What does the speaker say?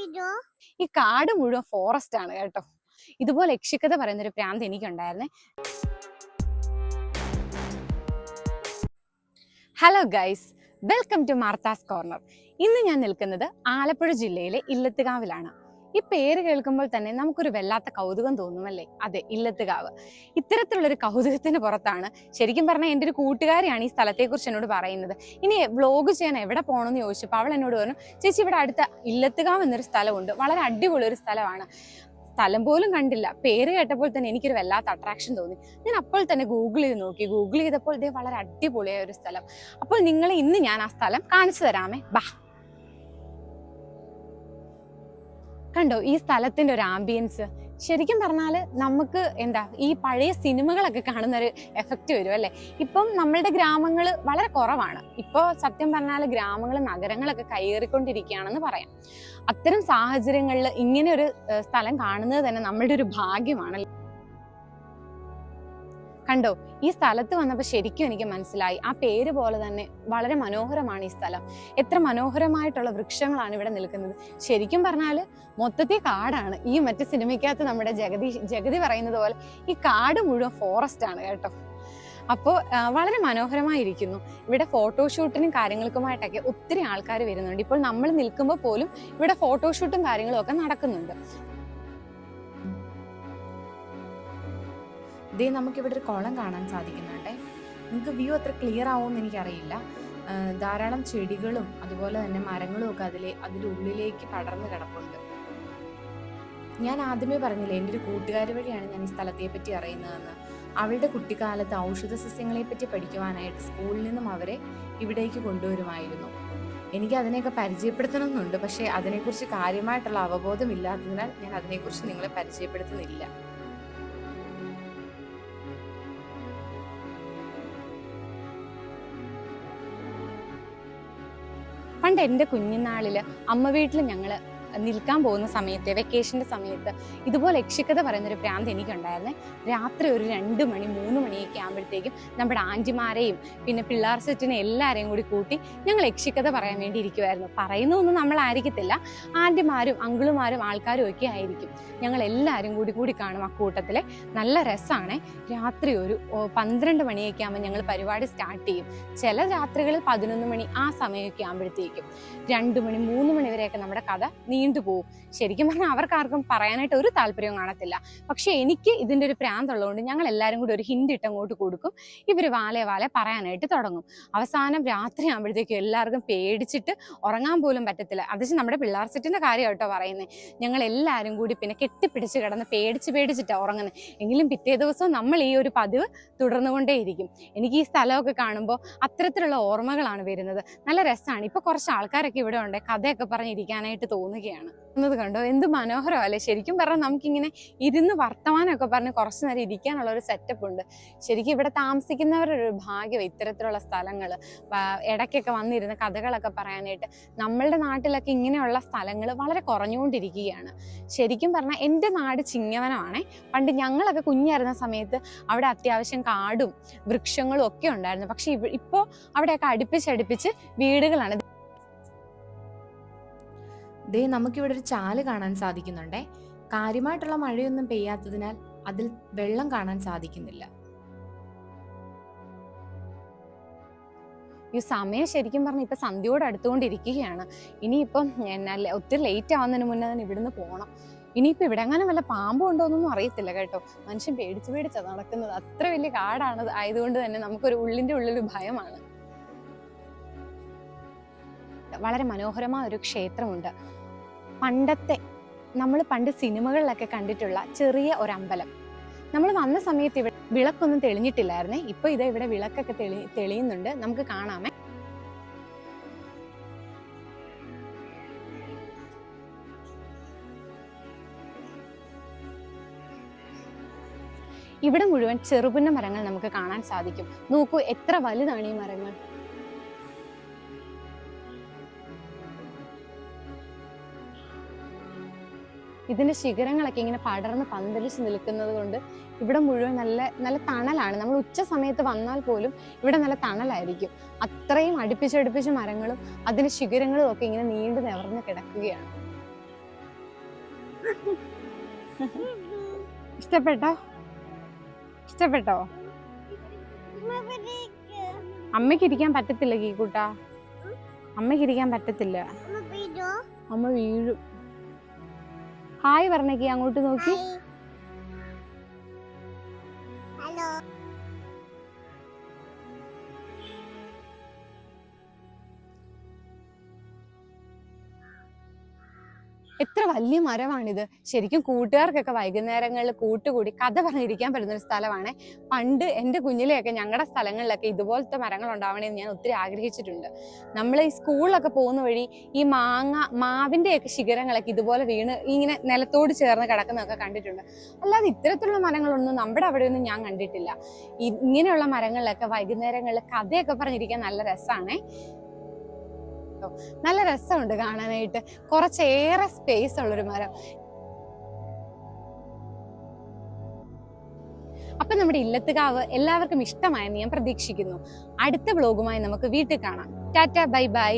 ഈ കാട് മുഴുവൻ ഫോറസ്റ്റ് ആണ് കേട്ടോ. ഇതുപോലെ യക്ഷിക്കഥ പറയുന്നൊരു പ്രാന്ത് എനിക്കുണ്ടായിരുന്നേ. Hello guys, welcome to Martha's corner. ഇന്ന് ഞാൻ നിൽക്കുന്നത് ആലപ്പുഴ ജില്ലയിലെ ഇല്ലത്തുകാവിലാണ്. ഈ പേര് കേൾക്കുമ്പോൾ തന്നെ നമുക്കൊരു വല്ലാത്ത കൗതുകം തോന്നുമല്ലേ? അതെ, ഇല്ലത്തുകാവ്. ഇത്തരത്തിലുള്ളൊരു കൗതുകത്തിന് പുറത്താണ് ശരിക്കും പറഞ്ഞാൽ എൻ്റെ ഒരു കൂട്ടുകാരിയാണ് ഈ സ്ഥലത്തെക്കുറിച്ച് എന്നോട് പറയുന്നത്. ഇനി വ്ലോഗ് ചെയ്യാൻ എവിടെ പോകണമെന്ന് ചോദിച്ചപ്പോൾ അവൾ എന്നോട് പറഞ്ഞു, ചേച്ചി ഇവിടെ അടുത്ത ഇല്ലത്തുകാവ് എന്നൊരു സ്ഥലമുണ്ട്, വളരെ അടിപൊളി ഒരു സ്ഥലമാണ്. സ്ഥലം പോലും കണ്ടില്ല, പേര് കേട്ടപ്പോൾ തന്നെ എനിക്കൊരു വല്ലാത്ത അട്രാക്ഷൻ തോന്നി. ഞാൻ അപ്പോൾ തന്നെ ഗൂഗിൾ ചെയ്ത് നോക്കി. ഗൂഗിൾ ചെയ്തപ്പോൾ ഇതേ വളരെ അടിപൊളിയായ ഒരു സ്ഥലം. അപ്പോൾ നിങ്ങളെ ഇന്ന് ഞാൻ ആ സ്ഥലം കാണിച്ചു തരാമേ, ബാ. കണ്ടോ ഈ സ്ഥലത്തിന്റെ ഒരു ആംബിയൻസ്? ശരിക്കും പറഞ്ഞാൽ നമുക്ക് ഈ പഴയ സിനിമകളൊക്കെ കാണുന്ന ഒരു എഫക്റ്റ് വരും അല്ലെ. ഇപ്പം നമ്മളുടെ ഗ്രാമങ്ങൾ വളരെ കുറവാണ്. ഇപ്പോൾ സത്യം പറഞ്ഞാൽ ഗ്രാമങ്ങൾ നഗരങ്ങളൊക്കെ കയറിക്കൊണ്ടിരിക്കുകയാണെന്ന് പറയാം. അത്തരം സാഹചര്യങ്ങളിൽ ഇങ്ങനെ ഒരു സ്ഥലം കാണുന്നത് തന്നെ നമ്മളുടെ ഒരു ഭാഗ്യമാണ്. കണ്ടോ ഈ സ്ഥലത്ത് വന്നപ്പോൾ ശരിക്കും എനിക്ക് മനസ്സിലായി, ആ പേര് പോലെ തന്നെ വളരെ മനോഹരമാണ് ഈ സ്ഥലം. എത്ര മനോഹരമായിട്ടുള്ള വൃക്ഷങ്ങളാണ് ഇവിടെ നിൽക്കുന്നത്. ശരിക്കും പറഞ്ഞാൽ മൊത്തത്തിൽ കാടാണ്. ഈ മറ്റു സിനിമയ്ക്കകത്ത് നമ്മുടെ ജഗതി പറയുന്നത് പോലെ ഈ കാട് മുഴുവൻ ഫോറസ്റ്റ് ആണ് കേട്ടോ. അപ്പോൾ വളരെ മനോഹരമായിരിക്കുന്നു. ഇവിടെ ഫോട്ടോഷൂട്ടിനും കാര്യങ്ങൾക്കുമായിട്ടൊക്കെ ഒത്തിരി ആൾക്കാർ വരുന്നുണ്ട്. ഇപ്പോൾ നമ്മൾ നിൽക്കുമ്പോൾ പോലും ഇവിടെ ഫോട്ടോഷൂട്ടും കാര്യങ്ങളും ഒക്കെ നടക്കുന്നുണ്ട്. ഇതേ നമുക്കിവിടെ ഒരു കുളം കാണാൻ സാധിക്കുന്നുണ്ടേ. നിങ്ങൾക്ക് വ്യൂ അത്ര ക്ലിയർ ആവുമെന്ന് എനിക്കറിയില്ല. ധാരാളം ചെടികളും അതുപോലെ തന്നെ മരങ്ങളും ഒക്കെ അതിലുള്ളിലേക്ക് പടർന്ന് കിടപ്പുണ്ട്. ഞാൻ ആദ്യമേ പറഞ്ഞില്ലേ, എൻ്റെ ഒരു കൂട്ടുകാരി വഴിയാണ് ഞാൻ ഈ സ്ഥലത്തെ പറ്റി അറിയുന്നതെന്ന്. അവളുടെ കുട്ടിക്കാലത്ത് ഔഷധ സസ്യങ്ങളെ പറ്റി പഠിക്കുവാനായിട്ട് സ്കൂളിൽ നിന്നും അവരെ ഇവിടേക്ക് കൊണ്ടുവരുമായിരുന്നു. എനിക്ക് അതിനെയൊക്കെ പരിചയപ്പെടുത്തണമെന്നുണ്ട്, പക്ഷേ അതിനെക്കുറിച്ച് കാര്യമായിട്ടുള്ള അവബോധം ഇല്ലാത്തതിനാൽ ഞാൻ അതിനെക്കുറിച്ച് നിങ്ങളെ പരിചയപ്പെടുത്തുന്നില്ല. പണ്ട് എൻ്റെ കുഞ്ഞുനാളില് അമ്മ വീട്ടിൽ ഞങ്ങൾ നിൽക്കാൻ പോകുന്ന സമയത്ത്, വെക്കേഷൻ്റെ സമയത്ത് ഇതുപോലെ യക്ഷിക്കഥ പറയുന്നൊരു പ്രാന്ത് എനിക്കുണ്ടായിരുന്നേ. രാത്രി ഒരു 2 മണി 3 മണിയൊക്കെ ആകുമ്പോഴത്തേക്കും നമ്മുടെ ആൻറ്റിമാരെയും പിന്നെ പിള്ളേർ സെറ്റിനെ എല്ലാവരെയും കൂടി കൂട്ടി ഞങ്ങൾ യക്ഷിക്കഥ പറയാൻ വേണ്ടി ഇരിക്കുമായിരുന്നു. പറയുന്നതൊന്നും നമ്മളായിരിക്കത്തില്ല, ആൻറ്റിമാരും അങ്കിളുമാരും ആൾക്കാരും ഒക്കെ ആയിരിക്കും. ഞങ്ങൾ എല്ലാവരും കൂടി കാണും. അക്കൂട്ടത്തിലെ നല്ല രസമാണ്. രാത്രി ഒരു 12 മണിയൊക്കെ ആകുമ്പോൾ ഞങ്ങൾ പരിപാടി സ്റ്റാർട്ട് ചെയ്യും. ചില രാത്രികളിൽ 11 മണി ആ സമയമൊക്കെ ആകുമ്പോഴത്തേക്കും 2 മണി 3 മണി വരെയൊക്കെ നമ്മുടെ കഥ നീണ്ടുപോകും. ശരിക്കും പറഞ്ഞാൽ അവർക്കാർക്കും പറയാനായിട്ട് ഒരു താല്പര്യവും കാണത്തില്ല. പക്ഷെ എനിക്ക് ഇതിൻ്റെ ഒരു പ്രാന്തുള്ളതുകൊണ്ട് ഞങ്ങൾ എല്ലാവരും കൂടി ഒരു ഹിന്റ് ഇട്ടങ്ങോട്ട് കൊടുക്കും. ഇവർ വാലെ പറയാനായിട്ട് തുടങ്ങും. അവസാനം രാത്രി ആകുമ്പോഴത്തേക്കും എല്ലാവർക്കും പേടിച്ചിട്ട് ഉറങ്ങാൻ പോലും പറ്റത്തില്ല. അത് നമ്മുടെ പിള്ളേർ സെറ്റിൻ്റെ കാര്യം കേട്ടോ പറയുന്നത്. ഞങ്ങൾ എല്ലാവരും കൂടി പിന്നെ കെട്ടിപ്പിടിച്ച് കിടന്ന് പേടിച്ചിട്ടാണ് ഉറങ്ങുന്നത്. എങ്കിലും പിറ്റേ ദിവസവും നമ്മൾ ഈ ഒരു പതിവ് തുടർന്നുകൊണ്ടേയിരിക്കും. എനിക്ക് ഈ സ്ഥലമൊക്കെ കാണുമ്പോൾ അത്തരത്തിലുള്ള ഓർമ്മകളാണ് വരുന്നത്. നല്ല രസമാണ്. ഇപ്പോൾ കുറച്ച് ആൾക്കാരൊക്കെ ഇവിടെ ഉണ്ട്, കഥയൊക്കെ പറഞ്ഞിരിക്കാനായിട്ട് തോന്നുകയാണ്. എന്നത് കണ്ടോ എന്ത് മനോഹരമല്ലേ? ശരിക്കും പറഞ്ഞാൽ നമുക്കിങ്ങനെ ഇരുന്ന് വർത്തമാനമൊക്കെ പറഞ്ഞ് കുറച്ചു നേരം ഇരിക്കാനുള്ള ഒരു സെറ്റപ്പ് ഉണ്ട്. ശരിക്കും ഇവിടെ താമസിക്കുന്നവരുടെ ഒരു ഭാഗ്യം ഇത്തരത്തിലുള്ള സ്ഥലങ്ങൾ, ഇടയ്ക്കൊക്കെ വന്നിരുന്ന കഥകളൊക്കെ പറയാനായിട്ട്. നമ്മളുടെ നാട്ടിലൊക്കെ ഇങ്ങനെയുള്ള സ്ഥലങ്ങൾ വളരെ കുറഞ്ഞുകൊണ്ടിരിക്കുകയാണ്. ശരിക്കും പറഞ്ഞാൽ എൻ്റെ നാട് ചിങ്ങവനമാണേ. പണ്ട് ഞങ്ങളൊക്കെ കുഞ്ഞായിരുന്ന സമയത്ത് അവിടെ അത്യാവശ്യം കാടും വൃക്ഷങ്ങളും ഒക്കെ ഉണ്ടായിരുന്നു. പക്ഷെ ഇപ്പോൾ അവിടെയൊക്കെ അടുപ്പിച്ച് വീടുകളാണ്. ദേ നമുക്കിവിടെ ഒരു ചാല് കാണാൻ സാധിക്കുന്നുണ്ടേ. കാര്യമായിട്ടുള്ള മഴയൊന്നും പെയ്യാത്തതിനാൽ അതിൽ വെള്ളം കാണാൻ സാധിക്കുന്നില്ല. ഈ സമയം ശരിക്കും പറഞ്ഞാൽ ഇപ്പം സന്ധ്യയോട് അടുത്തുകൊണ്ടിരിക്കുകയാണ്. ഇനിയിപ്പം ഒത്തിരി ലേറ്റ് ആവുന്നതിന് മുന്നേ തന്നെ ഇവിടുന്ന് പോകണം. ഇനിയിപ്പോൾ ഇവിടെ എങ്ങാനും വല്ല പാമ്പും ഉണ്ടോയെന്നൊന്നും അറിയത്തില്ല കേട്ടോ. മനുഷ്യൻ പേടിച്ചാണ് നടക്കുന്നത്. അത്ര വലിയ കാടാണ് ആയതുകൊണ്ട് തന്നെ നമുക്കൊരു ഉള്ളിൻ്റെ ഉള്ളിലൊരു ഭയമാണ്. വളരെ മനോഹരമായ ഒരു ക്ഷേത്രമുണ്ട്. നമ്മൾ പണ്ട് സിനിമകളിലൊക്കെ കണ്ടിട്ടുള്ള ചെറിയ ഒരു അമ്പലം. നമ്മൾ വന്ന സമയത്ത് ഇവിടെ വിളക്കൊന്നും തെളിഞ്ഞിട്ടില്ലായിരുന്നേ. ഇപ്പൊ ഇവിടെ വിളക്കൊക്കെ തെളിയുന്നുണ്ട്, നമുക്ക് കാണാമേ. ഇവിടെ മുഴുവൻ ചെറുപുന്ന മരങ്ങൾ നമുക്ക് കാണാൻ സാധിക്കും. നോക്കൂ എത്ര വലുതാണ് ഈ മരങ്ങൾ. ഇതിന്റെ ശിഖരങ്ങളൊക്കെ ഇങ്ങനെ പടർന്ന് പന്തലിച്ച് നിൽക്കുന്നത് കൊണ്ട് ഇവിടെ മുഴുവൻ നല്ല തണലാണ്. നമ്മൾ ഉച്ച സമയത്ത് വന്നാൽ പോലും ഇവിടെ നല്ല തണലായിരിക്കും. അത്രയും അടുപ്പിച്ച് മരങ്ങളും അതിന്റെ ശിഖരങ്ങളും ഒക്കെ ഇങ്ങനെ നീണ്ടു നിവർന്ന് കിടക്കുകയാണ്. ഇഷ്ടപ്പെട്ടോ? ഇഷ്ടപ്പെട്ടോ? അമ്മയ്ക്ക് ഇരിക്കാൻ പറ്റത്തില്ല കീക്കൂട്ടാ, അമ്മയ്ക്ക് ഇരിക്കാൻ പറ്റത്തില്ല, അമ്മ വീഴും. ഹായ് പറഞ്ഞേക്ക്, അങ്ങോട്ട് നോക്കി. എത്ര വലിയ മരമാണിത്. ശരിക്കും കൂട്ടുകാർക്കൊക്കെ വൈകുന്നേരങ്ങളിൽ കൂട്ടുകൂടി കഥ പറഞ്ഞിരിക്കാൻ പറ്റുന്ന ഒരു സ്ഥലമാണ്. പണ്ട് എൻ്റെ കുഞ്ഞിലെയൊക്കെ ഞങ്ങളുടെ സ്ഥലങ്ങളിലൊക്കെ ഇതുപോലത്തെ മരങ്ങൾ ഉണ്ടാവണമെന്ന് ഞാൻ ഒത്തിരി ആഗ്രഹിച്ചിട്ടുണ്ട്. നമ്മൾ ഈ സ്കൂളിലൊക്കെ പോകുന്ന വഴി ഈ മാവിൻ്റെയൊക്കെ ശിഖരങ്ങളൊക്കെ ഇതുപോലെ വീണ് ഇങ്ങനെ നിലത്തോട് ചേർന്ന് കിടക്കുന്നതൊക്കെ കണ്ടിട്ടുണ്ട്. അല്ലാതെ ഇത്തരത്തിലുള്ള മരങ്ങളൊന്നും നമ്മുടെ അവിടെയൊന്നും ഞാൻ കണ്ടിട്ടില്ല. ഇങ്ങനെയുള്ള മരങ്ങളിലൊക്കെ വൈകുന്നേരങ്ങളിൽ കഥയൊക്കെ പറഞ്ഞിരിക്കാൻ നല്ല രസമാണേ. നല്ല രസമുണ്ട് കാണാനായിട്ട്, കുറച്ചേറെ സ്പേസ് ഉള്ളൊരു മരം. അപ്പൊ നമ്മുടെ ഇല്ലത്തുകാവ് എല്ലാവർക്കും ഇഷ്ടമായെന്ന് ഞാൻ പ്രതീക്ഷിക്കുന്നു. അടുത്ത വ്ലോഗുമായി നമുക്ക് വീട്ടിൽ കാണാം. Tata, bye bye.